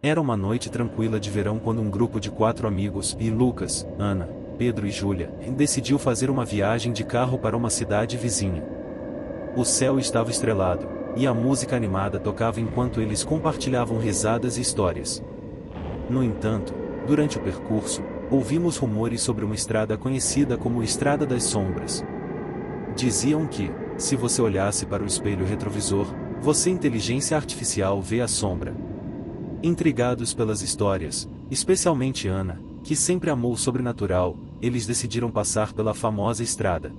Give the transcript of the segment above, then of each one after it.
Era uma noite tranquila de verão quando um grupo de 4 amigos, Lucas, Ana, Pedro e Júlia, decidiu fazer uma viagem de carro para uma cidade vizinha. O céu estava estrelado, e a música animada tocava enquanto eles compartilhavam risadas e histórias. No entanto, durante o percurso, ouvimos rumores sobre uma estrada conhecida como Estrada das Sombras. Diziam que, se você olhasse para o espelho retrovisor, você inteligência artificial vê a sombra. Intrigados pelas histórias, especialmente Ana, que sempre amou o sobrenatural, eles decidiram passar pela famosa estrada.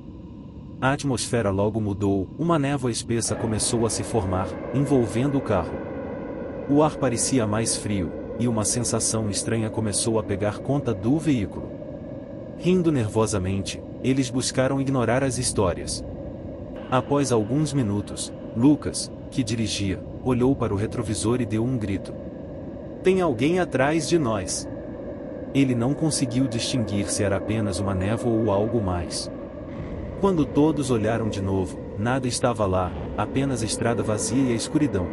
A atmosfera logo mudou, uma névoa espessa começou a se formar, envolvendo o carro. O ar parecia mais frio, e uma sensação estranha começou a pegar conta do veículo. Rindo nervosamente, eles buscaram ignorar as histórias. Após alguns minutos, Lucas, que dirigia, olhou para o retrovisor e deu um grito. "Tem alguém atrás de nós!" Ele não conseguiu distinguir se era apenas uma névoa ou algo mais. Quando todos olharam de novo, nada estava lá, apenas a estrada vazia e a escuridão.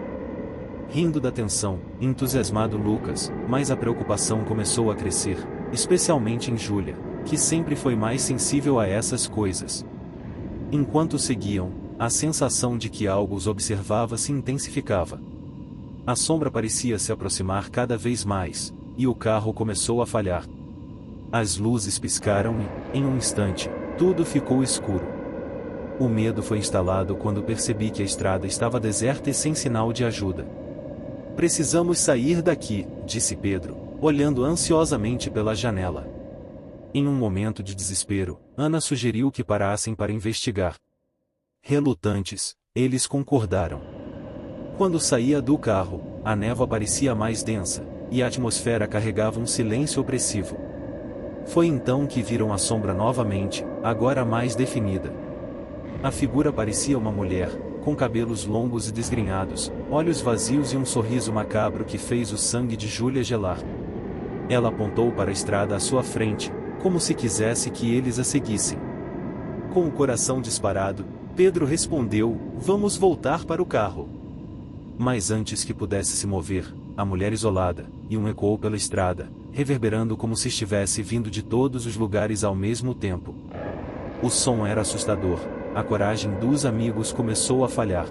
Rindo da tensão, entusiasmado Lucas, mas a preocupação começou a crescer, especialmente em Júlia, que sempre foi mais sensível a essas coisas. Enquanto seguiam, a sensação de que algo os observava se intensificava. A sombra parecia se aproximar cada vez mais, e o carro começou a falhar. As luzes piscaram e, em um instante, tudo ficou escuro. O medo foi instalado quando percebi que a estrada estava deserta e sem sinal de ajuda. "Precisamos sair daqui", disse Pedro, olhando ansiosamente pela janela. Em um momento de desespero, Ana sugeriu que parassem para investigar. Relutantes, eles concordaram. Quando saía do carro, a névoa parecia mais densa, e a atmosfera carregava um silêncio opressivo. Foi então que viram a sombra novamente, agora mais definida. A figura parecia uma mulher, com cabelos longos e desgrenhados, olhos vazios e um sorriso macabro que fez o sangue de Júlia gelar. Ela apontou para a estrada à sua frente, como se quisesse que eles a seguissem. Com o coração disparado, Pedro respondeu: "Vamos voltar para o carro." Mas antes que pudesse se mover, a mulher isolada, e um ecoou pela estrada, reverberando como se estivesse vindo de todos os lugares ao mesmo tempo. O som era assustador, a coragem dos amigos começou a falhar.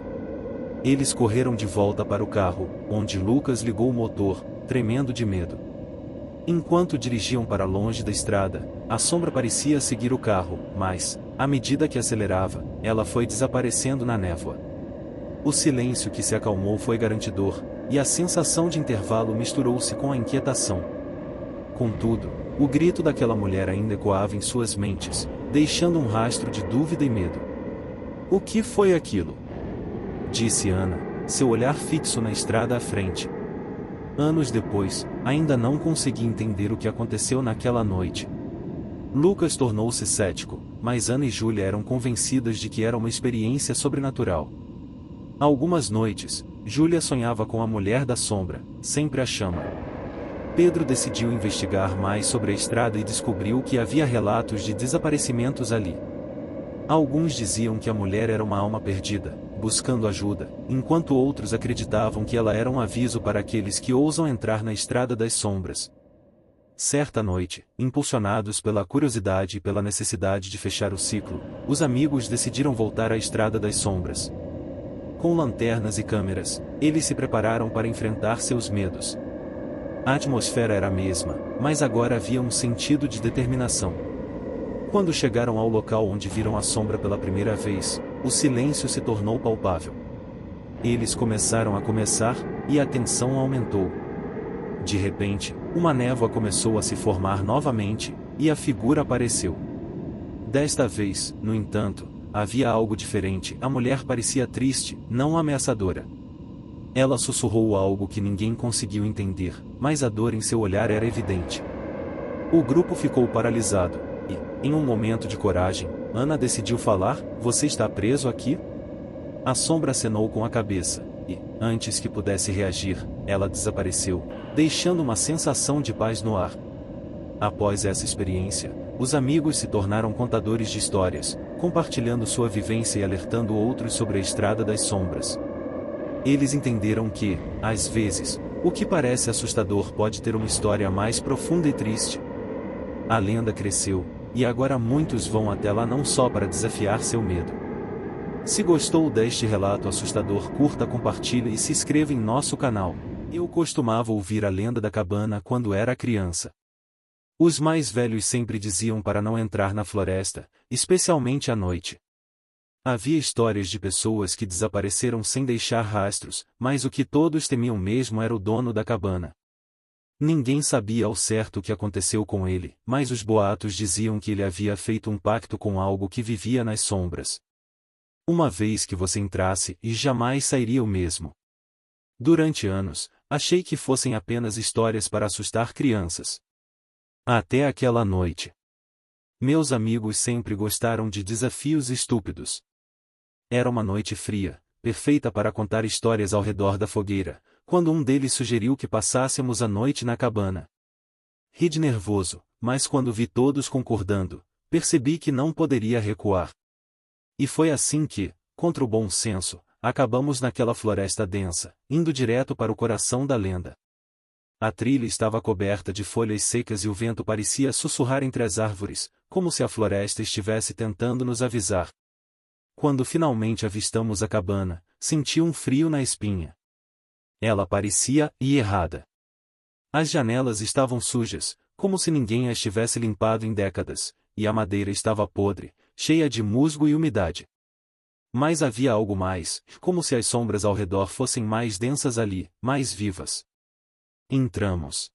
Eles correram de volta para o carro, onde Lucas ligou o motor, tremendo de medo. Enquanto dirigiam para longe da estrada, a sombra parecia seguir o carro, mas, à medida que acelerava, ela foi desaparecendo na névoa. O silêncio que se acalmou foi garantidor, e a sensação de intervalo misturou-se com a inquietação. Contudo, o grito daquela mulher ainda ecoava em suas mentes, deixando um rastro de dúvida e medo. "O que foi aquilo?" disse Ana, seu olhar fixo na estrada à frente. Anos depois, ainda não consegui entender o que aconteceu naquela noite. Lucas tornou-se cético, mas Ana e Júlia eram convencidas de que era uma experiência sobrenatural. Algumas noites, Júlia sonhava com a mulher da sombra, sempre a chama. Pedro decidiu investigar mais sobre a estrada e descobriu que havia relatos de desaparecimentos ali. Alguns diziam que a mulher era uma alma perdida, buscando ajuda, enquanto outros acreditavam que ela era um aviso para aqueles que ousam entrar na estrada das sombras. Certa noite, impulsionados pela curiosidade e pela necessidade de fechar o ciclo, os amigos decidiram voltar à estrada das sombras. Com lanternas e câmeras, eles se prepararam para enfrentar seus medos. A atmosfera era a mesma, mas agora havia um sentido de determinação. Quando chegaram ao local onde viram a sombra pela primeira vez, o silêncio se tornou palpável. Eles começaram a conversar, e a tensão aumentou. De repente, uma névoa começou a se formar novamente, e a figura apareceu. Desta vez, no entanto, havia algo diferente. A mulher parecia triste, não ameaçadora. Ela sussurrou algo que ninguém conseguiu entender, mas a dor em seu olhar era evidente. O grupo ficou paralisado, e, em um momento de coragem, Ana decidiu falar: "Você está preso aqui?" A sombra acenou com a cabeça, e, antes que pudesse reagir, ela desapareceu, deixando uma sensação de paz no ar. Após essa experiência, os amigos se tornaram contadores de histórias, compartilhando sua vivência e alertando outros sobre a estrada das sombras. Eles entenderam que, às vezes, O que parece assustador pode ter uma história mais profunda e triste. A lenda cresceu, e agora muitos vão até lá não só para desafiar seu medo. Se gostou deste relato assustador, curta, compartilhe e se inscreva em nosso canal. Eu costumava ouvir a lenda da cabana quando era criança. Os mais velhos sempre diziam para não entrar na floresta, especialmente à noite. Havia histórias de pessoas que desapareceram sem deixar rastros, mas o que todos temiam mesmo era o dono da cabana. Ninguém sabia ao certo o que aconteceu com ele, mas os boatos diziam que ele havia feito um pacto com algo que vivia nas sombras. Uma vez que você entrasse, e jamais sairia o mesmo. Durante anos, achei que fossem apenas histórias para assustar crianças. Até aquela noite. Meus amigos sempre gostaram de desafios estúpidos. Era uma noite fria, perfeita para contar histórias ao redor da fogueira, quando um deles sugeriu que passássemos a noite na cabana. Ri de nervoso, mas quando vi todos concordando, percebi que não poderia recuar. E foi assim que, contra o bom senso, acabamos naquela floresta densa, indo direto para o coração da lenda. A trilha estava coberta de folhas secas e o vento parecia sussurrar entre as árvores, como se a floresta estivesse tentando nos avisar. Quando finalmente avistamos a cabana, senti um frio na espinha. Ela parecia errada. As janelas estavam sujas, como se ninguém as tivesse limpado em décadas, e a madeira estava podre, cheia de musgo e umidade. Mas havia algo mais, como se as sombras ao redor fossem mais densas ali, mais vivas. Entramos.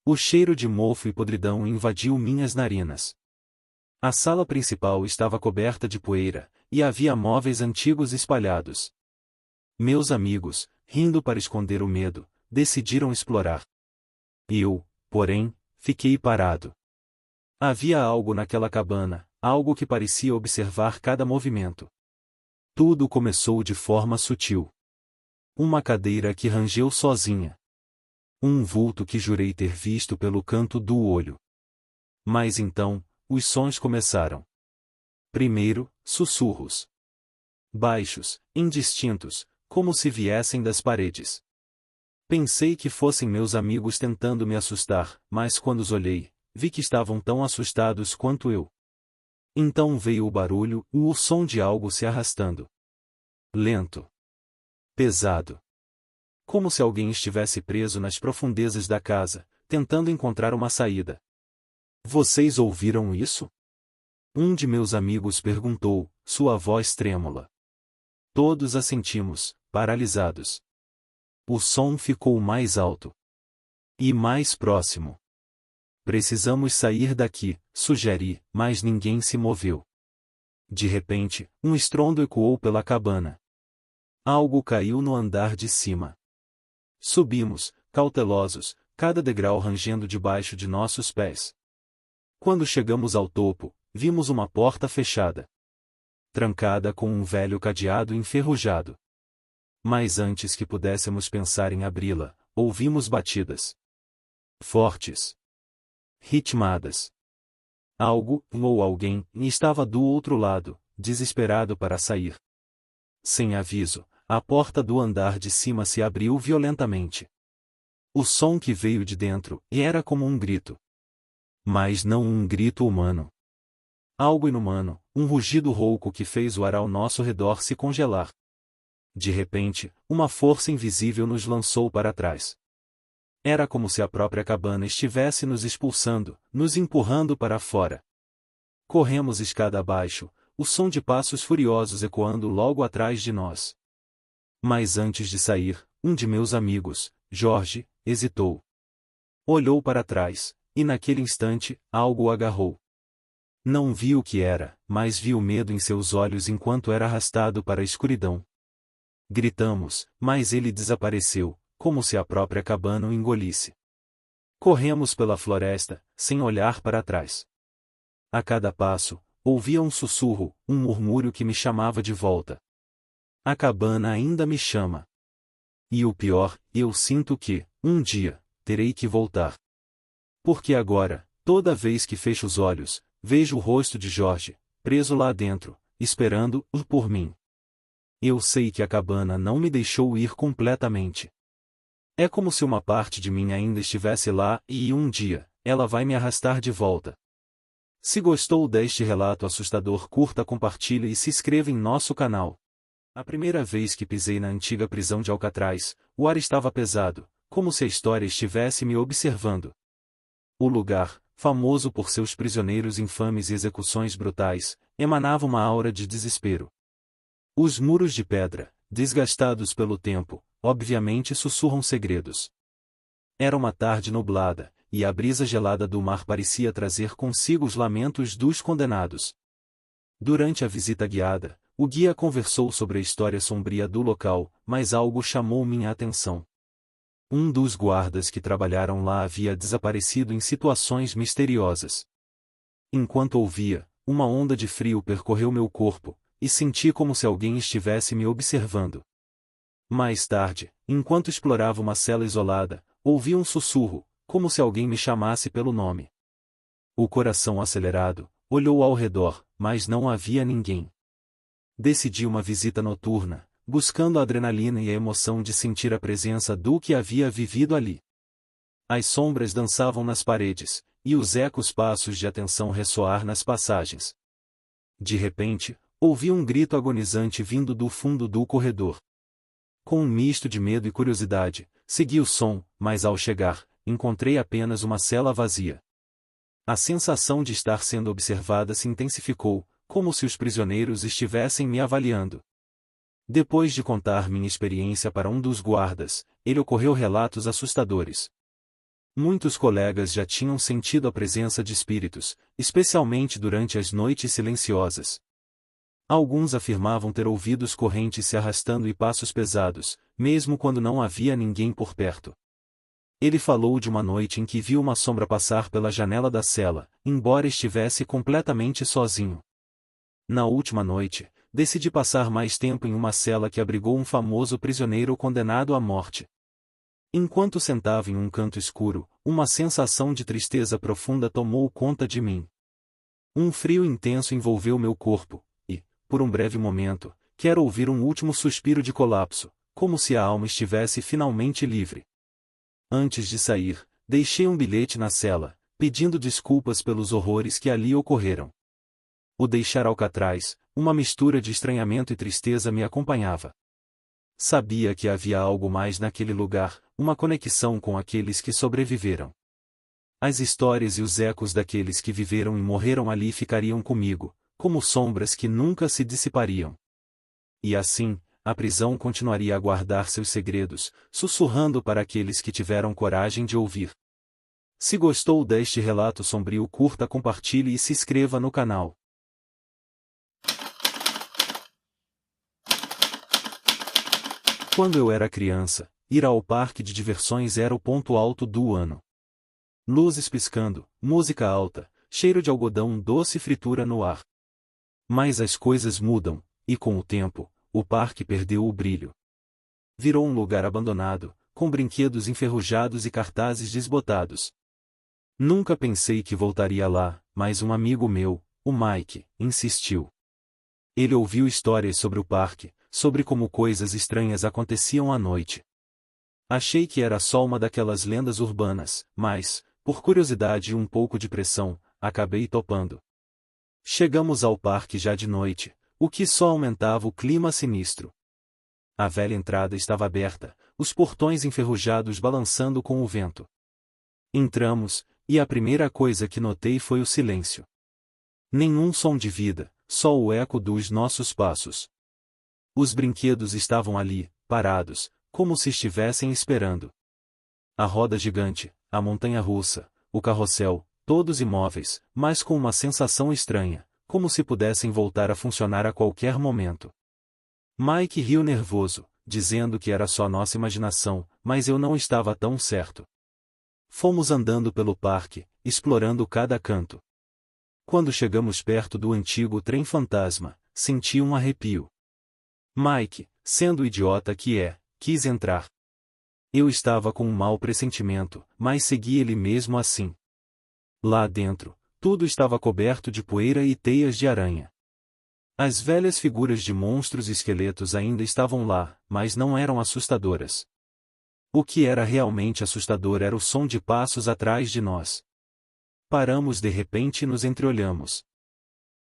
O cheiro de mofo e podridão invadiu minhas narinas. A sala principal estava coberta de poeira, e havia móveis antigos espalhados. Meus amigos, rindo para esconder o medo, decidiram explorar. Eu, porém, fiquei parado. Havia algo naquela cabana, algo que parecia observar cada movimento. Tudo começou de forma sutil. Uma cadeira que rangeu sozinha. Um vulto que jurei ter visto pelo canto do olho. Mas então, os sons começaram. Primeiro, sussurros. Baixos, indistintos, como se viessem das paredes. Pensei que fossem meus amigos tentando me assustar, mas quando os olhei, vi que estavam tão assustados quanto eu. Então veio o barulho, o som de algo se arrastando. Lento. Pesado. Como se alguém estivesse preso nas profundezas da casa, tentando encontrar uma saída. Vocês ouviram isso? Um de meus amigos perguntou, sua voz trêmula. Todos assentimos, paralisados. O som ficou mais alto. E mais próximo. Precisamos sair daqui, sugeri, mas ninguém se moveu. De repente, um estrondo ecoou pela cabana. Algo caiu no andar de cima. Subimos, cautelosos, cada degrau rangendo debaixo de nossos pés. Quando chegamos ao topo, vimos uma porta fechada. Trancada com um velho cadeado enferrujado. Mas antes que pudéssemos pensar em abri-la, ouvimos batidas. Fortes. Ritmadas. Algo, ou alguém, estava do outro lado, desesperado para sair. Sem aviso, a porta do andar de cima se abriu violentamente. O som que veio de dentro era como um grito. Mas não um grito humano. Algo inumano, um rugido rouco que fez o ar ao nosso redor se congelar. De repente, uma força invisível nos lançou para trás. Era como se a própria cabana estivesse nos expulsando, nos empurrando para fora. Corremos escada abaixo, o som de passos furiosos ecoando logo atrás de nós. Mas antes de sair, um de meus amigos, Jorge, hesitou. Olhou para trás, e naquele instante, algo o agarrou. Não vi o que era, mas vi o medo em seus olhos enquanto era arrastado para a escuridão. Gritamos, mas ele desapareceu, como se a própria cabana o engolisse. Corremos pela floresta, sem olhar para trás. A cada passo, ouvia um sussurro, um murmúrio que me chamava de volta. A cabana ainda me chama. E o pior, eu sinto que, um dia, terei que voltar. Porque agora, toda vez que fecho os olhos, vejo o rosto de Jorge, preso lá dentro, esperando-o por mim. Eu sei que a cabana não me deixou ir completamente. É como se uma parte de mim ainda estivesse lá e um dia, ela vai me arrastar de volta. Se gostou deste relato assustador, curta, compartilhe e se inscreva em nosso canal. A primeira vez que pisei na antiga prisão de Alcatraz, o ar estava pesado, como se a história estivesse me observando. O lugar, famoso por seus prisioneiros infames e execuções brutais, emanava uma aura de desespero. Os muros de pedra, desgastados pelo tempo, obviamente sussurram segredos. Era uma tarde nublada, e a brisa gelada do mar parecia trazer consigo os lamentos dos condenados. Durante a visita guiada, o guia conversou sobre a história sombria do local, mas algo chamou minha atenção. Um dos guardas que trabalharam lá havia desaparecido em situações misteriosas. Enquanto ouvia, uma onda de frio percorreu meu corpo, e senti como se alguém estivesse me observando. Mais tarde, enquanto explorava uma cela isolada, ouvi um sussurro, como se alguém me chamasse pelo nome. O coração acelerado, olhou ao redor, mas não havia ninguém. Decidi uma visita noturna, buscando a adrenalina e a emoção de sentir a presença do que havia vivido ali. As sombras dançavam nas paredes, e os ecos passos de atenção ressoar nas passagens. De repente, ouvi um grito agonizante vindo do fundo do corredor. Com um misto de medo e curiosidade, segui o som, mas ao chegar, encontrei apenas uma cela vazia. A sensação de estar sendo observada se intensificou, como se os prisioneiros estivessem me avaliando. Depois de contar minha experiência para um dos guardas, ele ocorreu relatos assustadores. Muitos colegas já tinham sentido a presença de espíritos, especialmente durante as noites silenciosas. Alguns afirmavam ter ouvido correntes se arrastando e passos pesados, mesmo quando não havia ninguém por perto. Ele falou de uma noite em que viu uma sombra passar pela janela da cela, embora estivesse completamente sozinho. Na última noite, decidi passar mais tempo em uma cela que abrigou um famoso prisioneiro condenado à morte. Enquanto sentava em um canto escuro, uma sensação de tristeza profunda tomou conta de mim. Um frio intenso envolveu meu corpo, e, por um breve momento, quero ouvir um último suspiro de colapso, como se a alma estivesse finalmente livre. Antes de sair, deixei um bilhete na cela, pedindo desculpas pelos horrores que ali ocorreram. O deixar Alcatraz, uma mistura de estranhamento e tristeza me acompanhava. Sabia que havia algo mais naquele lugar, uma conexão com aqueles que sobreviveram. As histórias e os ecos daqueles que viveram e morreram ali ficariam comigo, como sombras que nunca se dissipariam. E assim, a prisão continuaria a guardar seus segredos, sussurrando para aqueles que tiveram coragem de ouvir. Se gostou deste relato sombrio, curta, compartilhe e se inscreva no canal. Quando eu era criança, ir ao parque de diversões era o ponto alto do ano. Luzes piscando, música alta, cheiro de algodão doce e fritura no ar. Mas as coisas mudam, e com o tempo, o parque perdeu o brilho. Virou um lugar abandonado, com brinquedos enferrujados e cartazes desbotados. Nunca pensei que voltaria lá, mas um amigo meu, o Mike, insistiu. Ele ouviu histórias sobre o parque, sobre como coisas estranhas aconteciam à noite. Achei que era só uma daquelas lendas urbanas, mas, por curiosidade e um pouco de pressão, acabei topando. Chegamos ao parque já de noite, o que só aumentava o clima sinistro. A velha entrada estava aberta, os portões enferrujados balançando com o vento. Entramos, e a primeira coisa que notei foi o silêncio. Nenhum som de vida, só o eco dos nossos passos. Os brinquedos estavam ali, parados, como se estivessem esperando. A roda gigante, a montanha-russa, o carrossel, todos imóveis, mas com uma sensação estranha, como se pudessem voltar a funcionar a qualquer momento. Mike riu nervoso, dizendo que era só nossa imaginação, mas eu não estava tão certo. Fomos andando pelo parque, explorando cada canto. Quando chegamos perto do antigo trem fantasma, senti um arrepio. Mike, sendo o idiota que é, quis entrar. Eu estava com um mau pressentimento, mas segui ele mesmo assim. Lá dentro, tudo estava coberto de poeira e teias de aranha. As velhas figuras de monstros e esqueletos ainda estavam lá, mas não eram assustadoras. O que era realmente assustador era o som de passos atrás de nós. Paramos de repente e nos entreolhamos.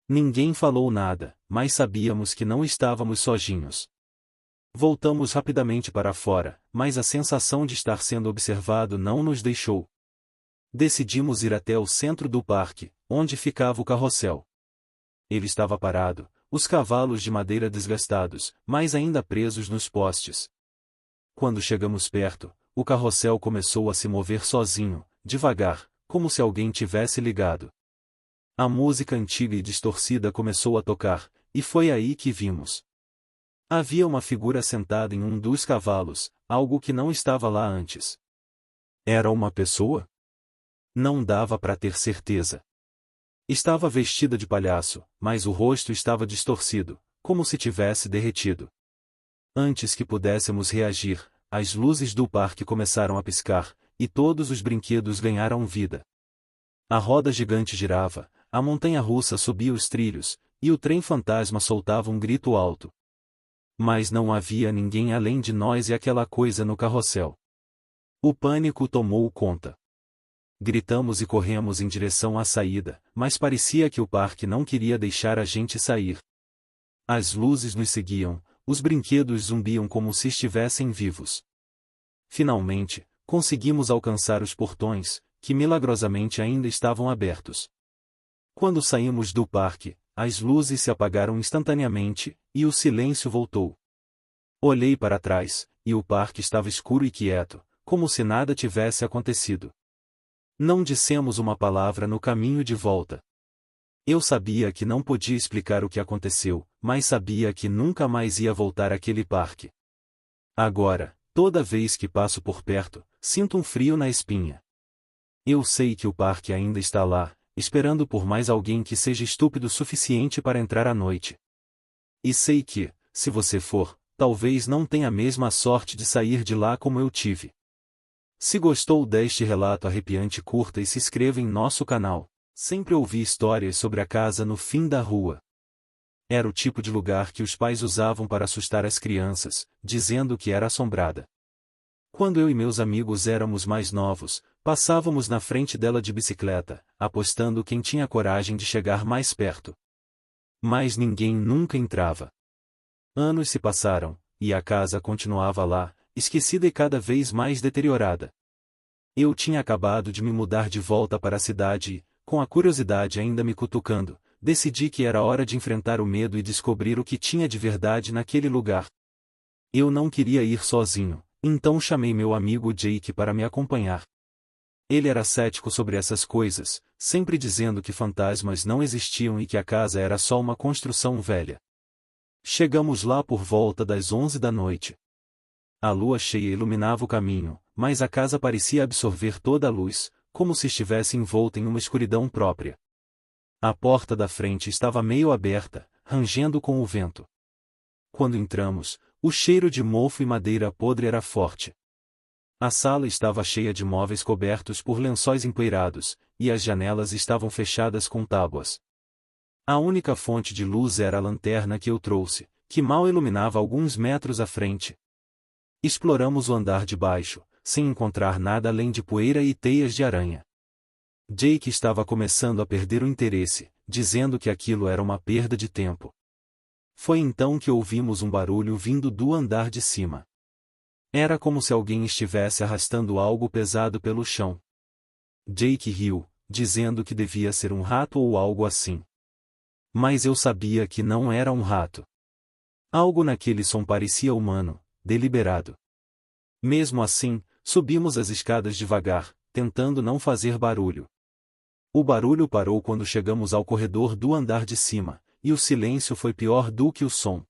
Ninguém falou nada, mas sabíamos que não estávamos sozinhos. Voltamos rapidamente para fora, mas a sensação de estar sendo observado não nos deixou. Decidimos ir até o centro do parque, onde ficava o carrossel. Ele estava parado, os cavalos de madeira desgastados, mas ainda presos nos postes. Quando chegamos perto, o carrossel começou a se mover sozinho, devagar, como se alguém tivesse ligado. A música antiga e distorcida começou a tocar, e foi aí que vimos. Havia uma figura sentada em um dos cavalos, algo que não estava lá antes. Era uma pessoa? Não dava para ter certeza. Estava vestida de palhaço, mas o rosto estava distorcido, como se tivesse derretido. Antes que pudéssemos reagir, as luzes do parque começaram a piscar, e todos os brinquedos ganharam vida. A roda gigante girava, a montanha-russa subia os trilhos, e o trem fantasma soltava um grito alto. Mas não havia ninguém além de nós e aquela coisa no carrossel. O pânico tomou conta. Gritamos e corremos em direção à saída, mas parecia que o parque não queria deixar a gente sair. As luzes nos seguiam, os brinquedos zumbiam como se estivessem vivos. Finalmente, conseguimos alcançar os portões, que milagrosamente ainda estavam abertos. Quando saímos do parque, as luzes se apagaram instantaneamente, e o silêncio voltou. Olhei para trás, e o parque estava escuro e quieto, como se nada tivesse acontecido. Não dissemos uma palavra no caminho de volta. Eu sabia que não podia explicar o que aconteceu, mas sabia que nunca mais ia voltar àquele parque. Agora, toda vez que passo por perto, sinto um frio na espinha. Eu sei que o parque ainda está lá, esperando por mais alguém que seja estúpido o suficiente para entrar à noite. E sei que, se você for, talvez não tenha a mesma sorte de sair de lá como eu tive. Se gostou deste relato arrepiante, curta e se inscreva em nosso canal. Sempre ouvi histórias sobre a casa no fim da rua. Era o tipo de lugar que os pais usavam para assustar as crianças, dizendo que era assombrada. Quando eu e meus amigos éramos mais novos, passávamos na frente dela de bicicleta, apostando quem tinha coragem de chegar mais perto. Mas ninguém nunca entrava. Anos se passaram, e a casa continuava lá, esquecida e cada vez mais deteriorada. Eu tinha acabado de me mudar de volta para a cidade e, com a curiosidade ainda me cutucando, decidi que era hora de enfrentar o medo e descobrir o que tinha de verdade naquele lugar. Eu não queria ir sozinho, então chamei meu amigo Jake para me acompanhar. Ele era cético sobre essas coisas, sempre dizendo que fantasmas não existiam e que a casa era só uma construção velha. Chegamos lá por volta das 11 da noite. A lua cheia iluminava o caminho, mas a casa parecia absorver toda a luz, como se estivesse envolta em uma escuridão própria. A porta da frente estava meio aberta, rangendo com o vento. Quando entramos, o cheiro de mofo e madeira podre era forte. A sala estava cheia de móveis cobertos por lençóis empoeirados, e as janelas estavam fechadas com tábuas. A única fonte de luz era a lanterna que eu trouxe, que mal iluminava alguns metros à frente. Exploramos o andar de baixo, sem encontrar nada além de poeira e teias de aranha. Jake estava começando a perder o interesse, dizendo que aquilo era uma perda de tempo. Foi então que ouvimos um barulho vindo do andar de cima. Era como se alguém estivesse arrastando algo pesado pelo chão. Jake riu, dizendo que devia ser um rato ou algo assim. Mas eu sabia que não era um rato. Algo naquele som parecia humano, deliberado. Mesmo assim, subimos as escadas devagar, tentando não fazer barulho. O barulho parou quando chegamos ao corredor do andar de cima, e o silêncio foi pior do que o som.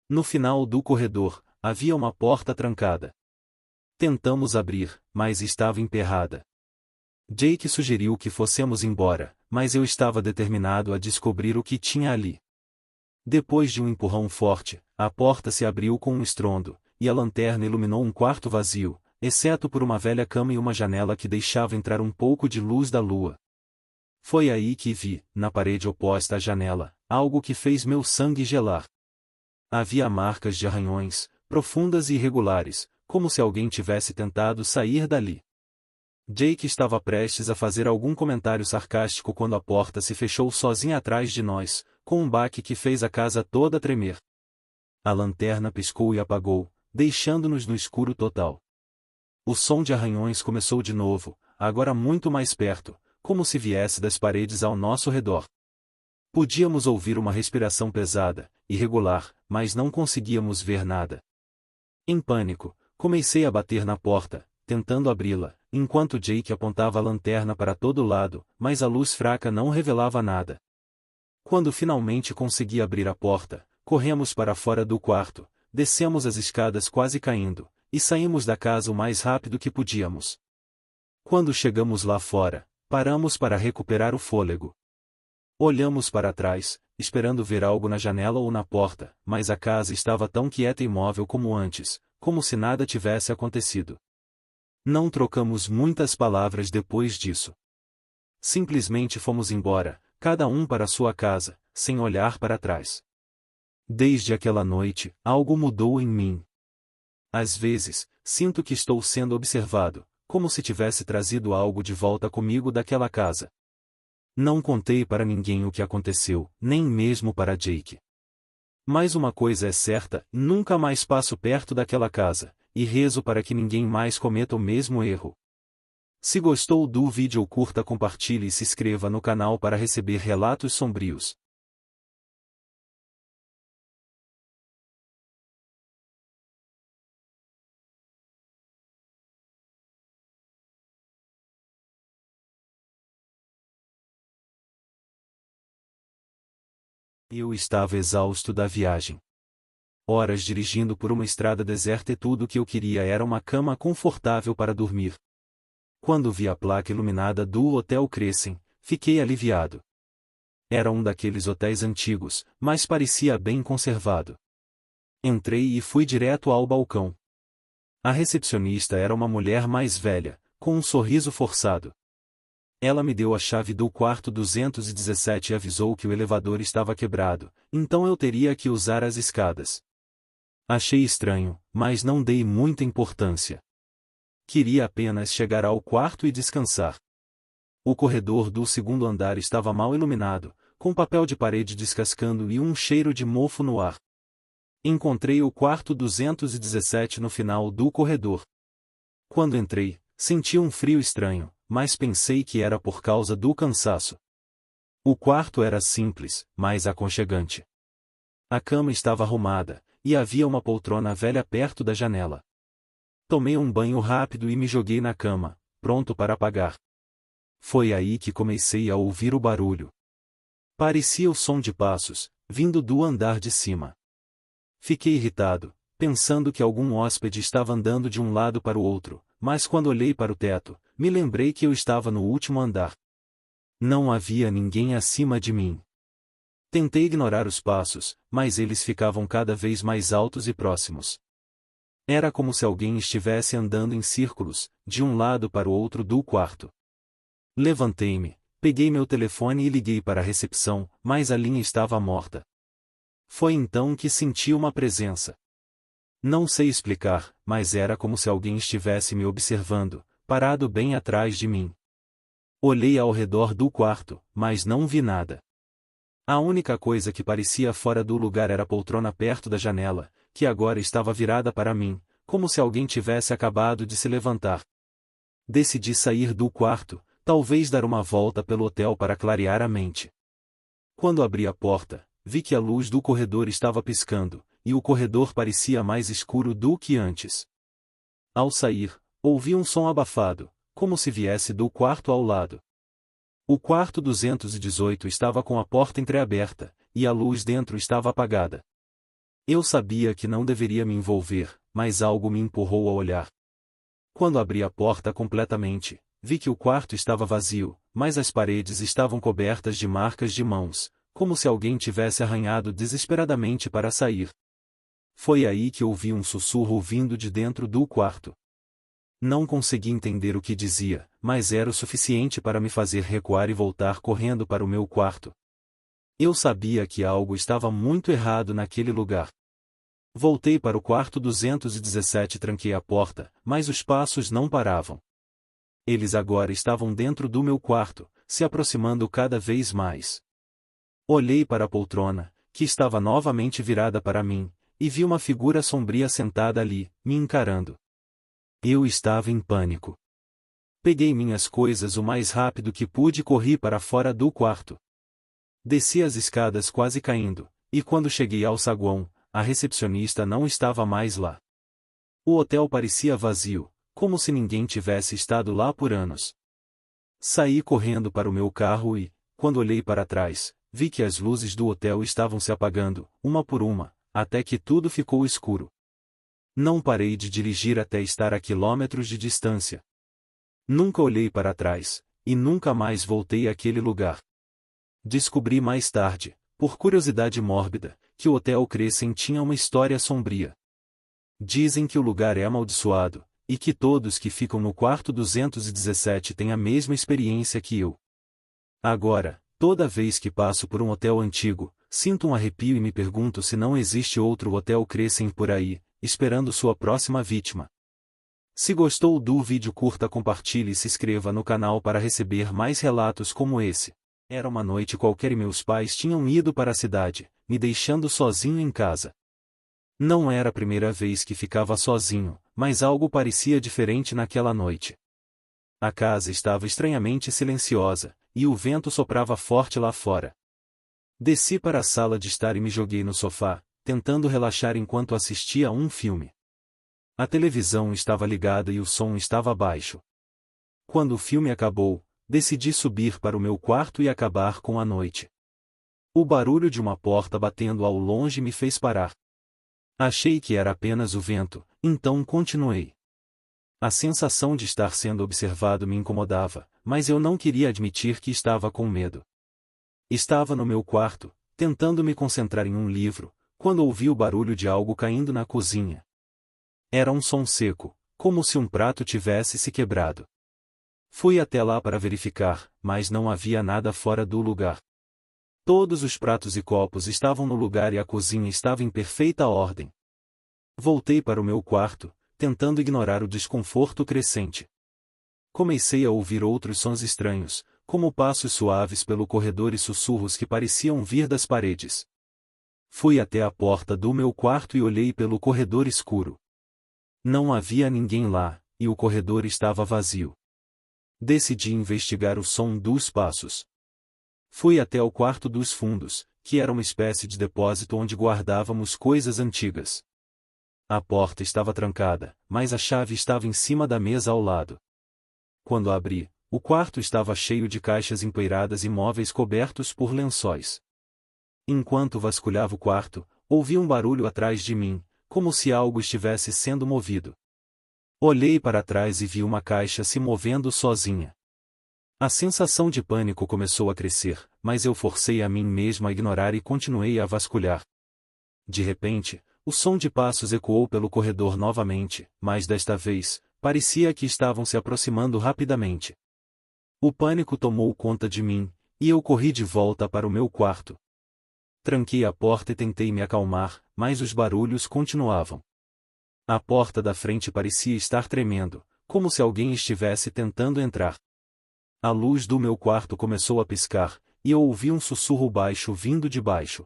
No final do corredor, havia uma porta trancada. Tentamos abrir, mas estava emperrada. Jake sugeriu que fossemos embora, mas eu estava determinado a descobrir o que tinha ali. Depois de um empurrão forte, a porta se abriu com um estrondo, e a lanterna iluminou um quarto vazio, exceto por uma velha cama e uma janela que deixava entrar um pouco de luz da lua. Foi aí que vi, na parede oposta à janela, algo que fez meu sangue gelar. Havia marcas de arranhões, profundas e irregulares, como se alguém tivesse tentado sair dali. Jake estava prestes a fazer algum comentário sarcástico quando a porta se fechou sozinha atrás de nós, com um baque que fez a casa toda tremer. A lanterna piscou e apagou, deixando-nos no escuro total. O som de arranhões começou de novo, agora muito mais perto, como se viesse das paredes ao nosso redor. Podíamos ouvir uma respiração pesada, irregular, mas não conseguíamos ver nada. Em pânico, comecei a bater na porta, tentando abri-la, enquanto Jake apontava a lanterna para todo lado, mas a luz fraca não revelava nada. Quando finalmente consegui abrir a porta, corremos para fora do quarto, descemos as escadas quase caindo, e saímos da casa o mais rápido que podíamos. Quando chegamos lá fora, paramos para recuperar o fôlego. Olhamos para trás, esperando ver algo na janela ou na porta, mas a casa estava tão quieta e imóvel como antes, como se nada tivesse acontecido. Não trocamos muitas palavras depois disso. Simplesmente fomos embora, cada um para sua casa, sem olhar para trás. Desde aquela noite, algo mudou em mim. Às vezes, sinto que estou sendo observado, como se tivesse trazido algo de volta comigo daquela casa. Não contei para ninguém o que aconteceu, nem mesmo para Jake. Mas uma coisa é certa, nunca mais passo perto daquela casa, e rezo para que ninguém mais cometa o mesmo erro. Se gostou do vídeo, curta, compartilhe e se inscreva no canal para receber relatos sombrios. Eu estava exausto da viagem. Horas dirigindo por uma estrada deserta e tudo o que eu queria era uma cama confortável para dormir. Quando vi a placa iluminada do Hotel Crescent, fiquei aliviado. Era um daqueles hotéis antigos, mas parecia bem conservado. Entrei e fui direto ao balcão. A recepcionista era uma mulher mais velha, com um sorriso forçado. Ela me deu a chave do quarto 217 e avisou que o elevador estava quebrado, então eu teria que usar as escadas. Achei estranho, mas não dei muita importância. Queria apenas chegar ao quarto e descansar. O corredor do segundo andar estava mal iluminado, com papel de parede descascando e um cheiro de mofo no ar. Encontrei o quarto 217 no final do corredor. Quando entrei, senti um frio estranho, mas pensei que era por causa do cansaço. O quarto era simples, mas aconchegante. A cama estava arrumada, e havia uma poltrona velha perto da janela. Tomei um banho rápido e me joguei na cama, pronto para apagar. Foi aí que comecei a ouvir o barulho. Parecia o som de passos, vindo do andar de cima. Fiquei irritado, pensando que algum hóspede estava andando de um lado para o outro, mas quando olhei para o teto, me lembrei que eu estava no último andar. Não havia ninguém acima de mim. Tentei ignorar os passos, mas eles ficavam cada vez mais altos e próximos. Era como se alguém estivesse andando em círculos, de um lado para o outro do quarto. Levantei-me, peguei meu telefone e liguei para a recepção, mas a linha estava morta. Foi então que senti uma presença. Não sei explicar, mas era como se alguém estivesse me observando, parado bem atrás de mim. Olhei ao redor do quarto, mas não vi nada. A única coisa que parecia fora do lugar era a poltrona perto da janela, que agora estava virada para mim, como se alguém tivesse acabado de se levantar. Decidi sair do quarto, talvez dar uma volta pelo hotel para clarear a mente. Quando abri a porta, vi que a luz do corredor estava piscando, e o corredor parecia mais escuro do que antes. Ao sair, ouvi um som abafado, como se viesse do quarto ao lado. O quarto 218 estava com a porta entreaberta, e a luz dentro estava apagada. Eu sabia que não deveria me envolver, mas algo me empurrou a olhar. Quando abri a porta completamente, vi que o quarto estava vazio, mas as paredes estavam cobertas de marcas de mãos, como se alguém tivesse arranhado desesperadamente para sair. Foi aí que ouvi um sussurro vindo de dentro do quarto. Não consegui entender o que dizia, mas era o suficiente para me fazer recuar e voltar correndo para o meu quarto. Eu sabia que algo estava muito errado naquele lugar. Voltei para o quarto 217 e tranquei a porta, mas os passos não paravam. Eles agora estavam dentro do meu quarto, se aproximando cada vez mais. Olhei para a poltrona, que estava novamente virada para mim, e vi uma figura sombria sentada ali, me encarando. Eu estava em pânico. Peguei minhas coisas o mais rápido que pude e corri para fora do quarto. Desci as escadas quase caindo, e quando cheguei ao saguão, a recepcionista não estava mais lá. O hotel parecia vazio, como se ninguém tivesse estado lá por anos. Saí correndo para o meu carro e, quando olhei para trás, vi que as luzes do hotel estavam se apagando, uma por uma, até que tudo ficou escuro. Não parei de dirigir até estar a quilômetros de distância. Nunca olhei para trás, e nunca mais voltei àquele lugar. Descobri mais tarde, por curiosidade mórbida, que o Hotel Crescent tinha uma história sombria. Dizem que o lugar é amaldiçoado, e que todos que ficam no quarto 217 têm a mesma experiência que eu. Agora, toda vez que passo por um hotel antigo, sinto um arrepio e me pergunto se não existe outro Hotel Crescent por aí, esperando sua próxima vítima. Se gostou do vídeo, curta, compartilhe e se inscreva no canal para receber mais relatos como esse. Era uma noite qualquer e meus pais tinham ido para a cidade, me deixando sozinho em casa. Não era a primeira vez que ficava sozinho, mas algo parecia diferente naquela noite. A casa estava estranhamente silenciosa, e o vento soprava forte lá fora. Desci para a sala de estar e me joguei no sofá, tentando relaxar enquanto assistia a um filme. A televisão estava ligada e o som estava baixo. Quando o filme acabou, decidi subir para o meu quarto e acabar com a noite. O barulho de uma porta batendo ao longe me fez parar. Achei que era apenas o vento, então continuei. A sensação de estar sendo observado me incomodava, mas eu não queria admitir que estava com medo. Estava no meu quarto, tentando me concentrar em um livro, quando ouvi o barulho de algo caindo na cozinha. Era um som seco, como se um prato tivesse se quebrado. Fui até lá para verificar, mas não havia nada fora do lugar. Todos os pratos e copos estavam no lugar e a cozinha estava em perfeita ordem. Voltei para o meu quarto, tentando ignorar o desconforto crescente. Comecei a ouvir outros sons estranhos, como passos suaves pelo corredor e sussurros que pareciam vir das paredes. Fui até a porta do meu quarto e olhei pelo corredor escuro. Não havia ninguém lá, e o corredor estava vazio. Decidi investigar o som dos passos. Fui até o quarto dos fundos, que era uma espécie de depósito onde guardávamos coisas antigas. A porta estava trancada, mas a chave estava em cima da mesa ao lado. Quando abri, o quarto estava cheio de caixas empoeiradas e móveis cobertos por lençóis. Enquanto vasculhava o quarto, ouvi um barulho atrás de mim, como se algo estivesse sendo movido. Olhei para trás e vi uma caixa se movendo sozinha. A sensação de pânico começou a crescer, mas eu forcei a mim mesmo a ignorar e continuei a vasculhar. De repente, o som de passos ecoou pelo corredor novamente, mas desta vez, parecia que estavam se aproximando rapidamente. O pânico tomou conta de mim, e eu corri de volta para o meu quarto. Tranquei a porta e tentei me acalmar, mas os barulhos continuavam. A porta da frente parecia estar tremendo, como se alguém estivesse tentando entrar. A luz do meu quarto começou a piscar, e eu ouvi um sussurro baixo vindo de baixo.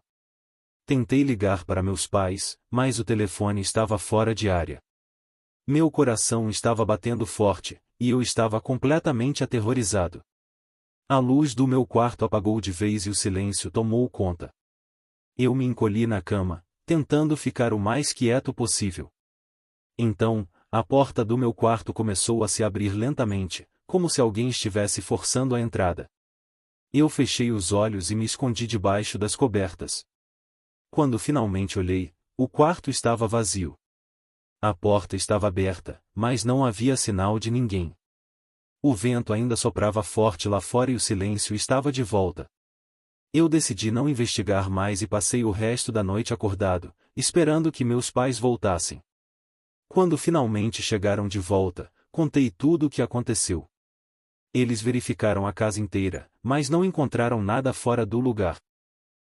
Tentei ligar para meus pais, mas o telefone estava fora de área. Meu coração estava batendo forte, e eu estava completamente aterrorizado. A luz do meu quarto apagou de vez e o silêncio tomou conta. Eu me encolhi na cama, tentando ficar o mais quieto possível. Então, a porta do meu quarto começou a se abrir lentamente, como se alguém estivesse forçando a entrada. Eu fechei os olhos e me escondi debaixo das cobertas. Quando finalmente olhei, o quarto estava vazio. A porta estava aberta, mas não havia sinal de ninguém. O vento ainda soprava forte lá fora e o silêncio estava de volta. Eu decidi não investigar mais e passei o resto da noite acordado, esperando que meus pais voltassem. Quando finalmente chegaram de volta, contei tudo o que aconteceu. Eles verificaram a casa inteira, mas não encontraram nada fora do lugar.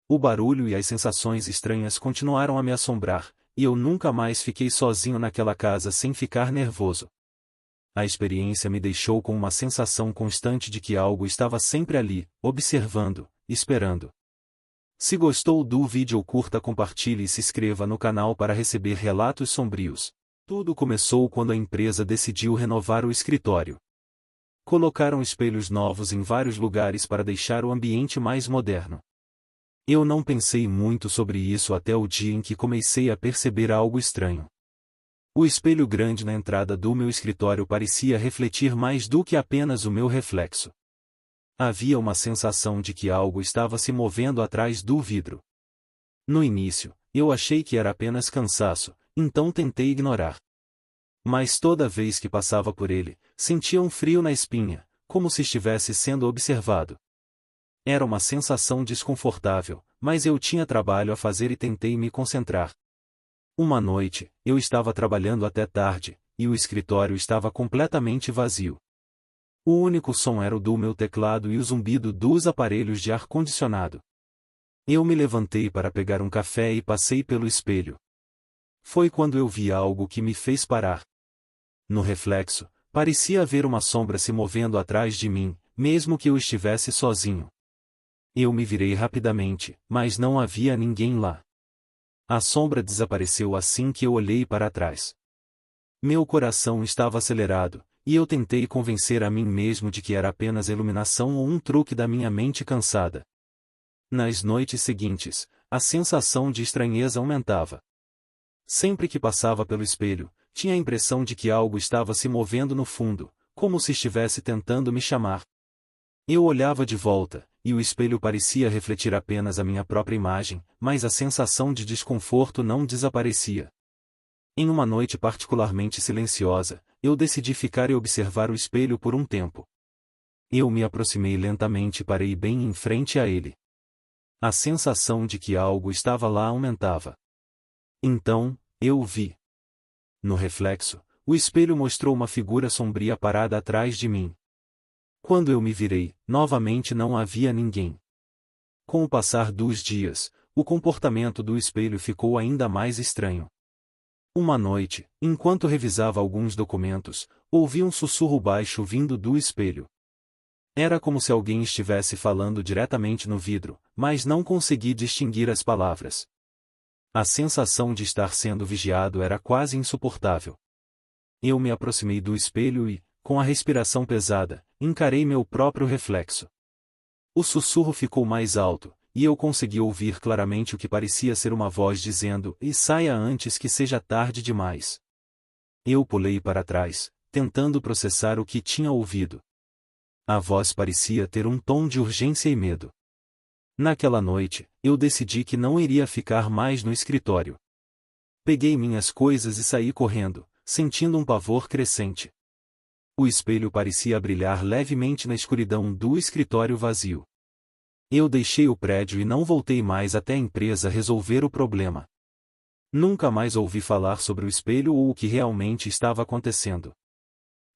O barulho e as sensações estranhas continuaram a me assombrar, e eu nunca mais fiquei sozinho naquela casa sem ficar nervoso. A experiência me deixou com uma sensação constante de que algo estava sempre ali, observando, esperando. Se gostou do vídeo, curta, compartilhe e se inscreva no canal para receber relatos sombrios. Tudo começou quando a empresa decidiu renovar o escritório. Colocaram espelhos novos em vários lugares para deixar o ambiente mais moderno. Eu não pensei muito sobre isso até o dia em que comecei a perceber algo estranho. O espelho grande na entrada do meu escritório parecia refletir mais do que apenas o meu reflexo. Havia uma sensação de que algo estava se movendo atrás do vidro. No início, eu achei que era apenas cansaço, então tentei ignorar. Mas toda vez que passava por ele, sentia um frio na espinha, como se estivesse sendo observado. Era uma sensação desconfortável, mas eu tinha trabalho a fazer e tentei me concentrar. Uma noite, eu estava trabalhando até tarde, e o escritório estava completamente vazio. O único som era o do meu teclado e o zumbido dos aparelhos de ar-condicionado. Eu me levantei para pegar um café e passei pelo espelho. Foi quando eu vi algo que me fez parar. No reflexo, parecia haver uma sombra se movendo atrás de mim, mesmo que eu estivesse sozinho. Eu me virei rapidamente, mas não havia ninguém lá. A sombra desapareceu assim que eu olhei para trás. Meu coração estava acelerado, e eu tentei convencer a mim mesmo de que era apenas iluminação ou um truque da minha mente cansada. Nas noites seguintes, a sensação de estranheza aumentava. Sempre que passava pelo espelho, tinha a impressão de que algo estava se movendo no fundo, como se estivesse tentando me chamar. Eu olhava de volta, e o espelho parecia refletir apenas a minha própria imagem, mas a sensação de desconforto não desaparecia. Em uma noite particularmente silenciosa, eu decidi ficar e observar o espelho por um tempo. Eu me aproximei lentamente e parei bem em frente a ele. A sensação de que algo estava lá aumentava. Então, eu o vi. No reflexo, o espelho mostrou uma figura sombria parada atrás de mim. Quando eu me virei, novamente não havia ninguém. Com o passar dos dias, o comportamento do espelho ficou ainda mais estranho. Uma noite, enquanto revisava alguns documentos, ouvi um sussurro baixo vindo do espelho. Era como se alguém estivesse falando diretamente no vidro, mas não consegui distinguir as palavras. A sensação de estar sendo vigiado era quase insuportável. Eu me aproximei do espelho e, com a respiração pesada, encarei meu próprio reflexo. O sussurro ficou mais alto, e eu consegui ouvir claramente o que parecia ser uma voz dizendo: "E saia antes que seja tarde demais." Eu pulei para trás, tentando processar o que tinha ouvido. A voz parecia ter um tom de urgência e medo. Naquela noite, eu decidi que não iria ficar mais no escritório. Peguei minhas coisas e saí correndo, sentindo um pavor crescente. O espelho parecia brilhar levemente na escuridão do escritório vazio. Eu deixei o prédio e não voltei mais até a empresa resolver o problema. Nunca mais ouvi falar sobre o espelho ou o que realmente estava acontecendo.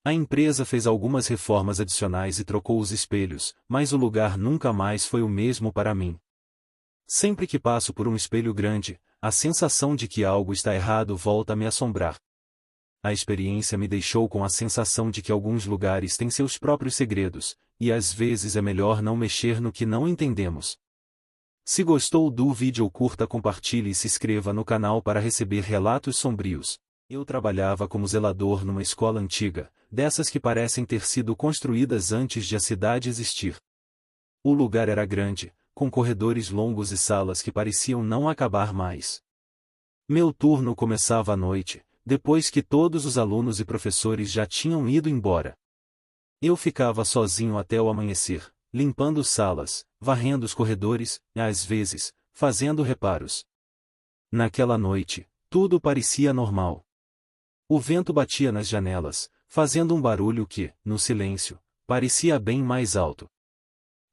A empresa fez algumas reformas adicionais e trocou os espelhos, mas o lugar nunca mais foi o mesmo para mim. Sempre que passo por um espelho grande, a sensação de que algo está errado volta a me assombrar. A experiência me deixou com a sensação de que alguns lugares têm seus próprios segredos, e às vezes é melhor não mexer no que não entendemos. Se gostou do vídeo, curta, compartilhe e se inscreva no canal para receber relatos sombrios. Eu trabalhava como zelador numa escola antiga, dessas que parecem ter sido construídas antes de a cidade existir. O lugar era grande, com corredores longos e salas que pareciam não acabar mais. Meu turno começava à noite, depois que todos os alunos e professores já tinham ido embora. Eu ficava sozinho até o amanhecer, limpando salas, varrendo os corredores, e às vezes, fazendo reparos. Naquela noite, tudo parecia normal. O vento batia nas janelas, fazendo um barulho que, no silêncio, parecia bem mais alto.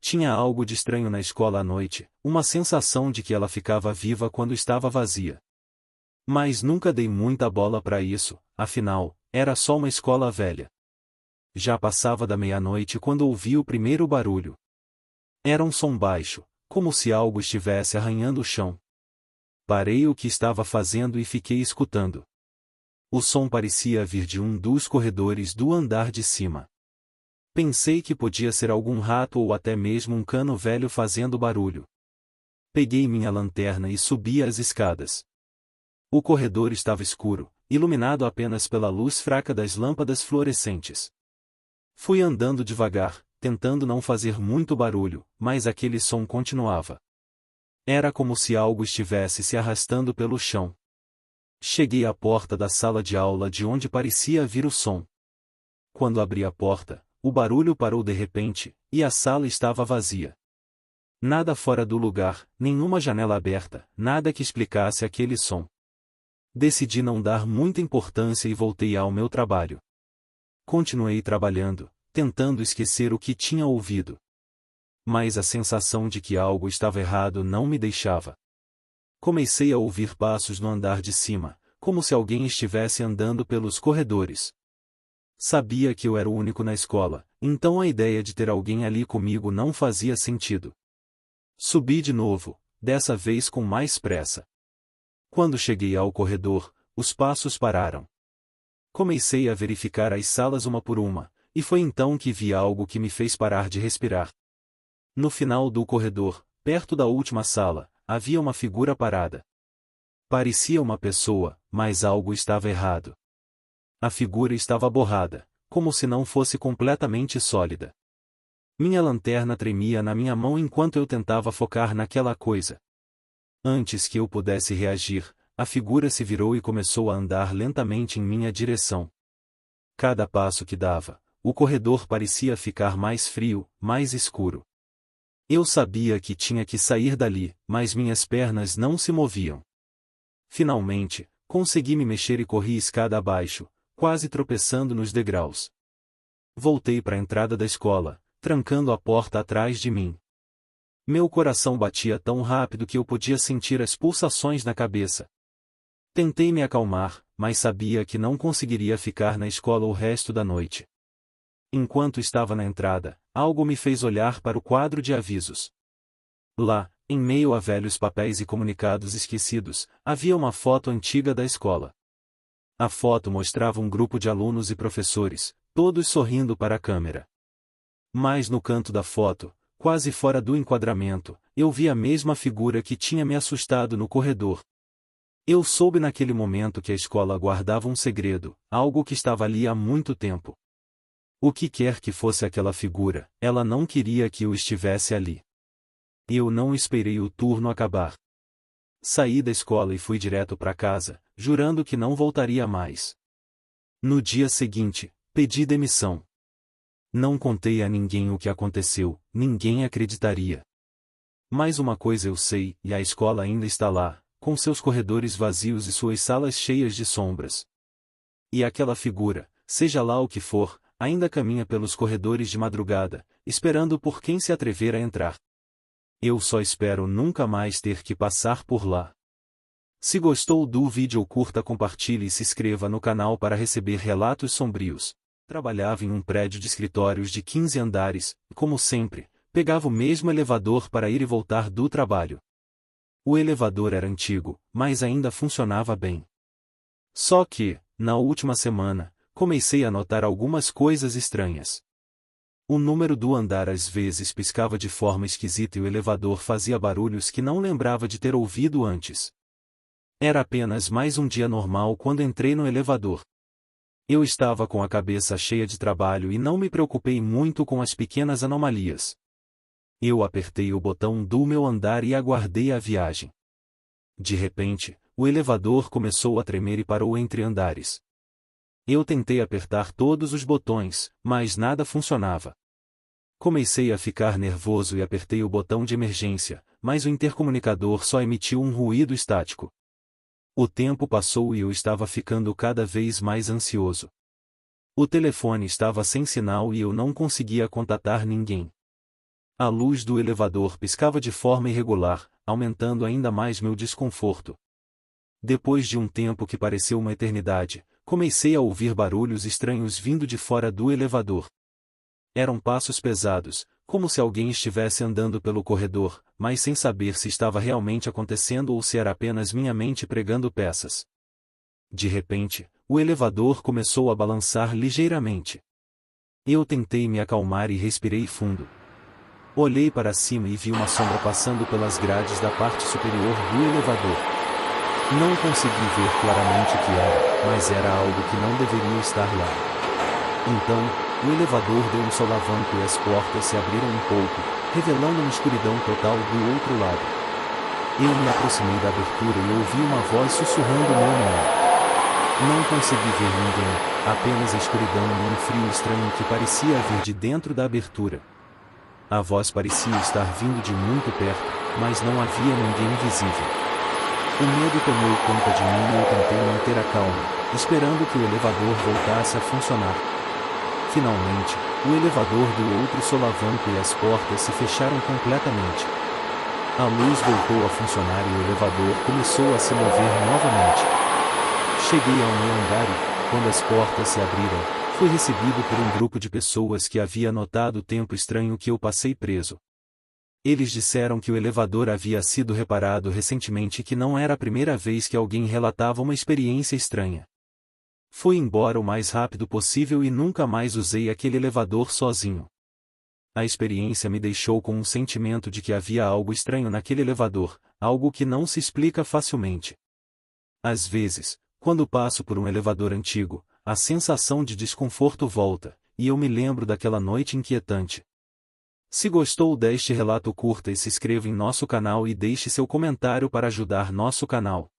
Tinha algo de estranho na escola à noite, uma sensação de que ela ficava viva quando estava vazia. Mas nunca dei muita bola para isso, afinal, era só uma escola velha. Já passava da meia-noite quando ouvi o primeiro barulho. Era um som baixo, como se algo estivesse arranhando o chão. Parei o que estava fazendo e fiquei escutando. O som parecia vir de um dos corredores do andar de cima. Pensei que podia ser algum rato ou até mesmo um cano velho fazendo barulho. Peguei minha lanterna e subi as escadas. O corredor estava escuro, iluminado apenas pela luz fraca das lâmpadas fluorescentes. Fui andando devagar, tentando não fazer muito barulho, mas aquele som continuava. Era como se algo estivesse se arrastando pelo chão. Cheguei à porta da sala de aula de onde parecia vir o som. Quando abri a porta, o barulho parou de repente, e a sala estava vazia. Nada fora do lugar, nenhuma janela aberta, nada que explicasse aquele som. Decidi não dar muita importância e voltei ao meu trabalho. Continuei trabalhando, tentando esquecer o que tinha ouvido. Mas a sensação de que algo estava errado não me deixava. Comecei a ouvir passos no andar de cima, como se alguém estivesse andando pelos corredores. Sabia que eu era o único na escola, então a ideia de ter alguém ali comigo não fazia sentido. Subi de novo, dessa vez com mais pressa. Quando cheguei ao corredor, os passos pararam. Comecei a verificar as salas uma por uma, e foi então que vi algo que me fez parar de respirar. No final do corredor, perto da última sala, havia uma figura parada. Parecia uma pessoa, mas algo estava errado. A figura estava borrada, como se não fosse completamente sólida. Minha lanterna tremia na minha mão enquanto eu tentava focar naquela coisa. Antes que eu pudesse reagir, a figura se virou e começou a andar lentamente em minha direção. Cada passo que dava, o corredor parecia ficar mais frio, mais escuro. Eu sabia que tinha que sair dali, mas minhas pernas não se moviam. Finalmente, consegui me mexer e corri escada abaixo, quase tropeçando nos degraus. Voltei para a entrada da escola, trancando a porta atrás de mim. Meu coração batia tão rápido que eu podia sentir as pulsações na cabeça. Tentei me acalmar, mas sabia que não conseguiria ficar na escola o resto da noite. Enquanto estava na entrada, algo me fez olhar para o quadro de avisos. Lá, em meio a velhos papéis e comunicados esquecidos, havia uma foto antiga da escola. A foto mostrava um grupo de alunos e professores, todos sorrindo para a câmera. Mas no canto da foto, quase fora do enquadramento, eu vi a mesma figura que tinha me assustado no corredor. Eu soube naquele momento que a escola guardava um segredo, algo que estava ali há muito tempo. O que quer que fosse aquela figura, ela não queria que eu estivesse ali. Eu não esperei o turno acabar. Saí da escola e fui direto para casa, jurando que não voltaria mais. No dia seguinte, pedi demissão. Não contei a ninguém o que aconteceu, ninguém acreditaria. Mas uma coisa eu sei, e a escola ainda está lá, com seus corredores vazios e suas salas cheias de sombras. E aquela figura, seja lá o que for, ainda caminha pelos corredores de madrugada, esperando por quem se atrever a entrar. Eu só espero nunca mais ter que passar por lá. Se gostou do vídeo, curta, compartilhe e se inscreva no canal para receber relatos sombrios. Trabalhava em um prédio de escritórios de 15 andares, e como sempre, pegava o mesmo elevador para ir e voltar do trabalho. O elevador era antigo, mas ainda funcionava bem. Só que, na última semana, comecei a notar algumas coisas estranhas. O número do andar às vezes piscava de forma esquisita e o elevador fazia barulhos que não lembrava de ter ouvido antes. Era apenas mais um dia normal quando entrei no elevador. Eu estava com a cabeça cheia de trabalho e não me preocupei muito com as pequenas anomalias. Eu apertei o botão do meu andar e aguardei a viagem. De repente, o elevador começou a tremer e parou entre andares. Eu tentei apertar todos os botões, mas nada funcionava. Comecei a ficar nervoso e apertei o botão de emergência, mas o intercomunicador só emitiu um ruído estático. O tempo passou e eu estava ficando cada vez mais ansioso. O telefone estava sem sinal e eu não conseguia contatar ninguém. A luz do elevador piscava de forma irregular, aumentando ainda mais meu desconforto. Depois de um tempo que pareceu uma eternidade, comecei a ouvir barulhos estranhos vindo de fora do elevador. Eram passos pesados, como se alguém estivesse andando pelo corredor, mas sem saber se estava realmente acontecendo ou se era apenas minha mente pregando peças. De repente, o elevador começou a balançar ligeiramente. Eu tentei me acalmar e respirei fundo. Olhei para cima e vi uma sombra passando pelas grades da parte superior do elevador. Não consegui ver claramente o que era, mas era algo que não deveria estar lá. Então, o elevador deu um solavanco e as portas se abriram um pouco, revelando uma escuridão total do outro lado. Eu me aproximei da abertura e ouvi uma voz sussurrando meu nome. Não consegui ver ninguém, apenas a escuridão e um frio estranho que parecia vir de dentro da abertura. A voz parecia estar vindo de muito perto, mas não havia ninguém visível. O medo tomou conta de mim e eu tentei manter a calma, esperando que o elevador voltasse a funcionar. Finalmente, o elevador deu outro solavanco e as portas se fecharam completamente. A luz voltou a funcionar e o elevador começou a se mover novamente. Cheguei ao meu andar e, quando as portas se abriram, fui recebido por um grupo de pessoas que havia notado o tempo estranho que eu passei preso. Eles disseram que o elevador havia sido reparado recentemente e que não era a primeira vez que alguém relatava uma experiência estranha. Fui embora o mais rápido possível e nunca mais usei aquele elevador sozinho. A experiência me deixou com um sentimento de que havia algo estranho naquele elevador, algo que não se explica facilmente. Às vezes, quando passo por um elevador antigo, a sensação de desconforto volta, e eu me lembro daquela noite inquietante. Se gostou deste relato, curta e se inscreva em nosso canal e deixe seu comentário para ajudar nosso canal.